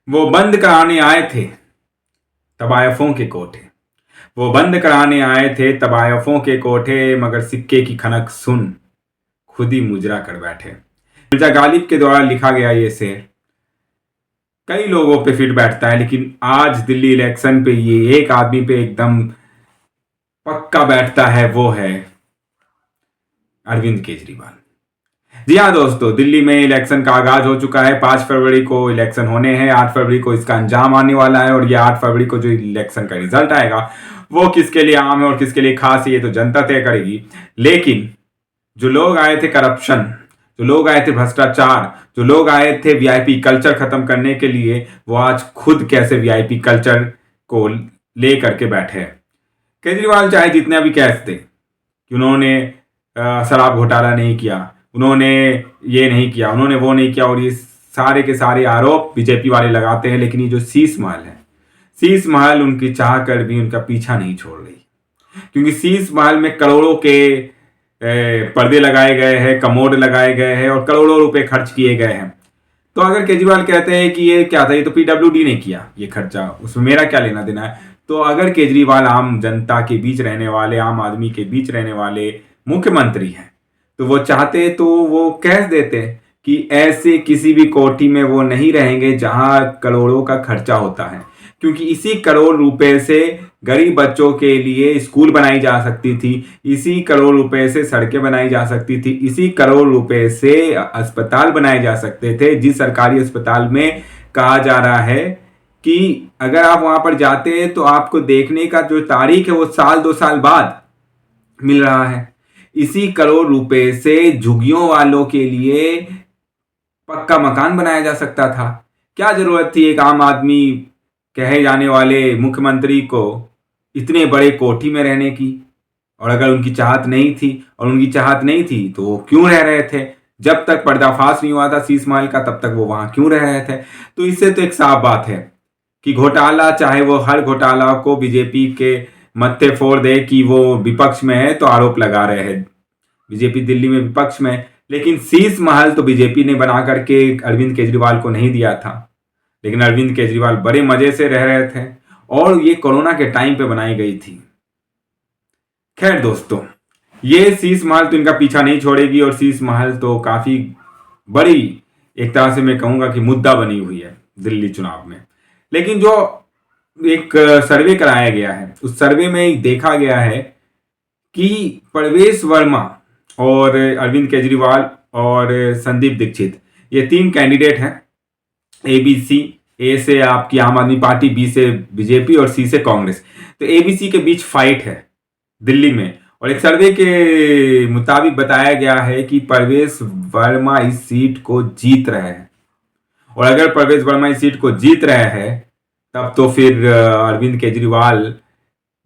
वो बंद कराने आए थे तबायफों के कोठे। वो बंद कराने आए थे तबायफों के कोठे, मगर सिक्के की खनक सुन खुद ही मुजरा कर बैठे। मिर्जा गालिब के द्वारा लिखा गया ये शेर कई लोगों पे फिट बैठता है, लेकिन आज दिल्ली इलेक्शन पे ये एक आदमी पे एकदम पक्का बैठता है, वो है अरविंद केजरीवाल। जी हाँ दोस्तों, दिल्ली में इलेक्शन का आगाज हो चुका है। 5 फरवरी को इलेक्शन होने हैं, 8 फरवरी को इसका अंजाम आने वाला है, और ये 8 फरवरी को जो इलेक्शन का रिजल्ट आएगा वो किसके लिए आम है और किसके लिए खास है, ये तो जनता तय करेगी। लेकिन जो लोग आए थे करप्शन, जो लोग आए थे भ्रष्टाचार, जो लोग आए थे वीआईपी कल्चर खत्म करने के लिए, वो आज खुद कैसे वीआईपी कल्चर को ले करके बैठे हैं। केजरीवाल चाहे जितने भी कैस थे कि उन्होंने शराब घोटाला नहीं किया, उन्होंने ये नहीं किया, उन्होंने वो नहीं किया, और ये सारे के सारे आरोप बीजेपी वाले लगाते हैं। लेकिन ये जो शीश महल है, शीश महल उनकी चाह कर भी उनका पीछा नहीं छोड़ रही, क्योंकि शीश महल में करोड़ों के पर्दे लगाए गए हैं, कमोड लगाए गए हैं और करोड़ों रुपए खर्च किए गए हैं। तो अगर केजरीवाल कहते हैं कि ये क्या था, ये तो पीडब्ल्यूडी ने किया ये खर्चा, उसमें मेरा क्या लेना देना है, तो अगर केजरीवाल आम जनता के बीच रहने वाले, आम आदमी के बीच रहने वाले मुख्यमंत्री हैं, तो वो चाहते तो वो कह देते कि ऐसे किसी भी कोठी में वो नहीं रहेंगे जहां करोड़ों का खर्चा होता है, क्योंकि इसी करोड़ रुपए से गरीब बच्चों के लिए स्कूल बनाई जा सकती थी, इसी करोड़ रुपए से सड़कें बनाई जा सकती थी, इसी करोड़ रुपए से अस्पताल बनाए जा सकते थे। जिस सरकारी अस्पताल में कहा जा रहा है कि अगर आप वहां पर जाते हैं तो आपको देखने का जो तारीख है वो साल 2 साल बाद मिल रहा है। इसी करोड़ रुपए से झुग्गियों वालों के लिए पक्का मकान बनाया जा सकता था। क्या जरूरत थी एक आम आदमी कहे जाने वाले मुख्यमंत्री को इतने बड़े कोठी में रहने की? और अगर उनकी चाहत नहीं थी तो वो क्यों रह रहे थे? जब तक पर्दाफाश नहीं हुआ था शीश महल का, तब तक वो वहां क्यों रह रहे थे? तो इससे तो एक साफ बात है कि घोटाला, चाहे वो हर घोटाला को बीजेपी के मत्थे फोड़ दे कि वो विपक्ष में है तो आरोप लगा रहे हैं, बीजेपी दिल्ली में विपक्ष में, लेकिन शीश महल तो बीजेपी ने बना करके अरविंद केजरीवाल को नहीं दिया था। लेकिन अरविंद केजरीवाल बड़े मजे से रह रहे थे, और ये कोरोना के टाइम पे बनाई गई थी। खैर दोस्तों, ये शीश महल तो इनका पीछा नहीं छोड़ेगी, और शीश महल तो काफी बड़ी, एक तरह से मैं कहूंगा कि मुद्दा बनी हुई है दिल्ली चुनाव में। लेकिन जो एक सर्वे कराया गया है, उस सर्वे में देखा गया है कि प्रवेश वर्मा और अरविंद केजरीवाल और संदीप दीक्षित, ये 3 कैंडिडेट हैं। एबीसी, ए से आपकी आम आदमी पार्टी, बी से बीजेपी और सी से कांग्रेस। तो एबीसी के बीच फाइट है दिल्ली में, और एक सर्वे के मुताबिक बताया गया है कि प्रवेश वर्मा इस सीट को जीत रहे हैं। और अगर प्रवेश वर्मा इस सीट को जीत रहे हैं, तब तो फिर अरविंद केजरीवाल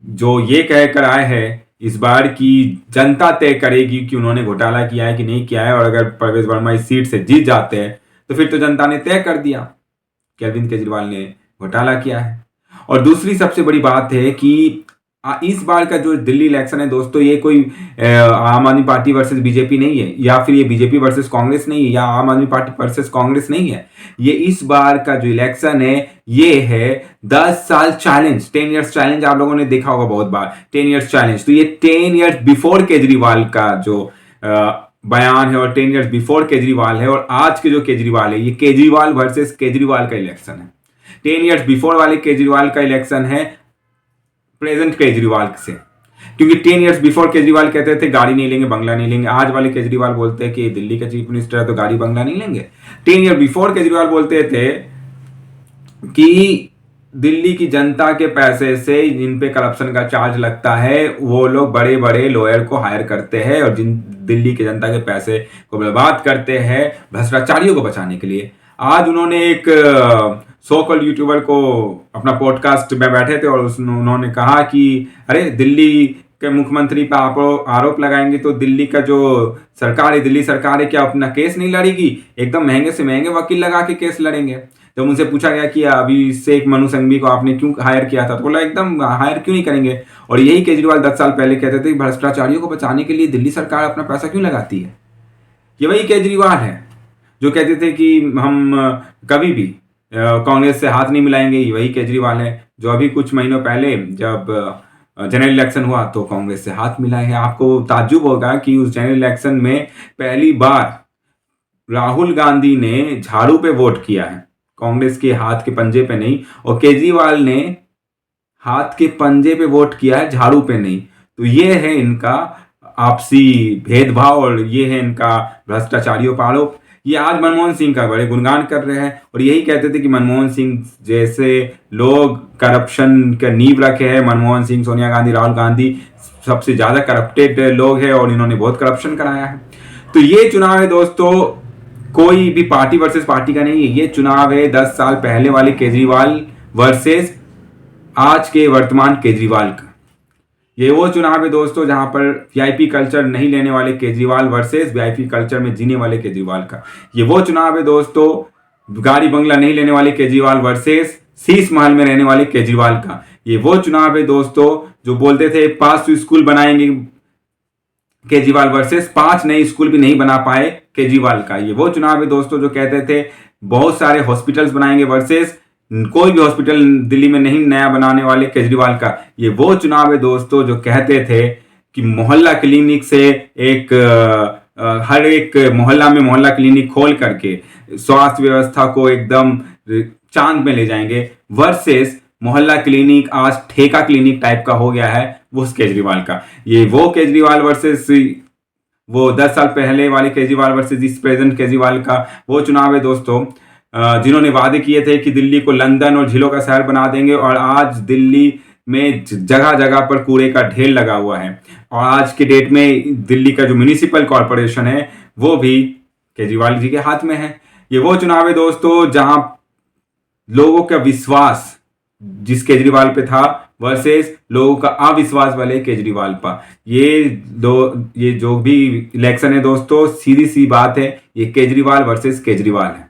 जो ये कहकर आए हैं, इस बार की जनता तय करेगी कि उन्होंने घोटाला किया है कि नहीं किया है। और अगर प्रवेश वर्मा इस सीट से जीत जाते हैं तो फिर तो जनता ने तय कर दिया कि अरविंद केजरीवाल ने घोटाला किया है। और दूसरी सबसे बड़ी बात है कि इस बार का जो दिल्ली इलेक्शन है दोस्तों, ये कोई आम आदमी पार्टी वर्सेस बीजेपी नहीं है, या फिर ये बीजेपी वर्सेस कांग्रेस नहीं है, या आम आदमी पार्टी वर्सेस कांग्रेस नहीं है। ये इस बार का जो इलेक्शन है, ये है 10 साल चैलेंज, 10 ईयर्स चैलेंज। आप लोगों ने देखा होगा बहुत बार 10 ईयर्स चैलेंज। तो ये 10 ईयर्स बिफोर केजरीवाल का जो बयान है, और 10 ईयर्स बिफोर केजरीवाल है, और आज के जो केजरीवाल है, ये केजरीवाल वर्सेस केजरीवाल का इलेक्शन है। 10 ईयर्स बिफोर वाले केजरीवाल का इलेक्शन है प्रेजेंट केजरीवाल से, क्योंकि 10 ईयर्स बिफोर केजरीवाल कहते थे गाड़ी नहीं लेंगे, बंगला नहीं लेंगे। आज वाले केजरीवाल बोलते हैं कि दिल्ली का चीफ मिनिस्टर है तो गाड़ी बंगला नहीं लेंगे। 10 ईयर बिफोर केजरीवाल बोलते थे कि दिल्ली की जनता के पैसे से जिन पे करप्शन का चार्ज लगता है, वो लोग बड़े बड़े लॉयर को हायर करते हैं, और जिन दिल्ली की जनता के पैसे को बर्बाद करते हैं भ्रष्टाचारियों को बचाने के लिए। आज उन्होंने एक सो कॉल्ड यूट्यूबर को अपना पॉडकास्ट में बैठे थे, और उन्होंने कहा कि अरे दिल्ली के मुख्यमंत्री पर आरोप लगाएंगे तो दिल्ली का जो सरकार है, दिल्ली सरकार है, क्या अपना केस नहीं लड़ेगी? एकदम महंगे से महंगे वकील लगा के केस लड़ेंगे। जब उनसे पूछा गया कि अभी शेख मनु संघवी को आपने क्यों हायर किया था, तो बोला एकदम हायर क्यों नहीं करेंगे। और यही केजरीवाल 10 साल पहले कहते थे भ्रष्टाचारियों को बचाने के लिए दिल्ली सरकार अपना पैसा क्यों लगाती है। ये वही केजरीवाल है जो कहते थे कि हम कभी भी कांग्रेस से हाथ नहीं मिलाएंगे, ये वही केजरीवाल है जो अभी कुछ महीनों पहले जब जनरल इलेक्शन हुआ तो कांग्रेस से हाथ मिलाए हैं। आपको ताज्जुब होगा कि उस जनरल इलेक्शन में पहली बार राहुल गांधी ने झाड़ू पे वोट किया है, कांग्रेस के हाथ के पंजे पे नहीं, और केजरीवाल ने हाथ के पंजे पे वोट किया है, झाड़ू पे नहीं। तो ये है इनका आपसी भेदभाव और ये है इनका भ्रष्टाचारियों का आरोप। ये आज मनमोहन सिंह का बड़े गुणगान कर रहे हैं और यही कहते थे कि मनमोहन सिंह जैसे लोग करप्शन का नींव रखे हैं। मनमोहन सिंह, सोनिया गांधी, राहुल गांधी सबसे ज्यादा करप्टेड लोग हैं और इन्होंने बहुत करप्शन कराया है। तो ये चुनाव है दोस्तों, कोई भी पार्टी वर्सेस पार्टी का नहीं है, ये चुनाव है 10 साल पहले वाले केजरीवाल वर्सेस आज के वर्तमान केजरीवाल का। ये वो चुनाव है दोस्तों जहां पर वीआईपी कल्चर नहीं लेने वाले केजरीवाल वर्सेस वीआईपी कल्चर में जीने वाले केजरीवाल का। ये वो चुनाव है दोस्तों गाड़ी बंगला नहीं लेने वाले केजरीवाल वर्सेस शीश महल में रहने वाले केजरीवाल का। ये वो चुनाव है दोस्तों जो बोलते थे 5 स्कूल बनाएंगे केजरीवाल वर्सेस 5 नए स्कूल भी नहीं बना पाए केजरीवाल का। ये वो चुनाव है दोस्तों जो कहते थे बहुत सारे हॉस्पिटल्स बनाएंगे वर्सेस कोई भी हॉस्पिटल दिल्ली में नहीं नया बनाने वाले केजरीवाल का। ये वो चुनाव है दोस्तों जो कहते थे कि मोहल्ला क्लिनिक से हर एक मोहल्ला में मोहल्ला क्लिनिक खोल करके स्वास्थ्य व्यवस्था को एकदम चांद में ले जाएंगे, वर्सेस मोहल्ला क्लिनिक आज ठेका क्लिनिक टाइप का हो गया है वो उस केजरीवाल का। ये वो केजरीवाल वर्सेस वो 10 साल पहले वाले केजरीवाल वर्सेस इस प्रेजेंट केजरीवाल का वो चुनाव है दोस्तों जिन्होंने वादे किए थे कि दिल्ली को लंदन और झीलों का शहर बना देंगे और आज दिल्ली में जगह जगह पर कूड़े का ढेर लगा हुआ है। और आज के डेट में दिल्ली का जो म्युनिसिपल कॉरपोरेशन है वो भी केजरीवाल जी के हाथ में है। ये वो चुनाव है दोस्तों जहां लोगों का विश्वास जिस केजरीवाल पे था वर्सेस लोगों का अविश्वास वाले केजरीवाल पर। ये जो भी इलेक्शन है दोस्तों सीधी सी बात है, ये केजरीवाल वर्सेस केजरीवाल है।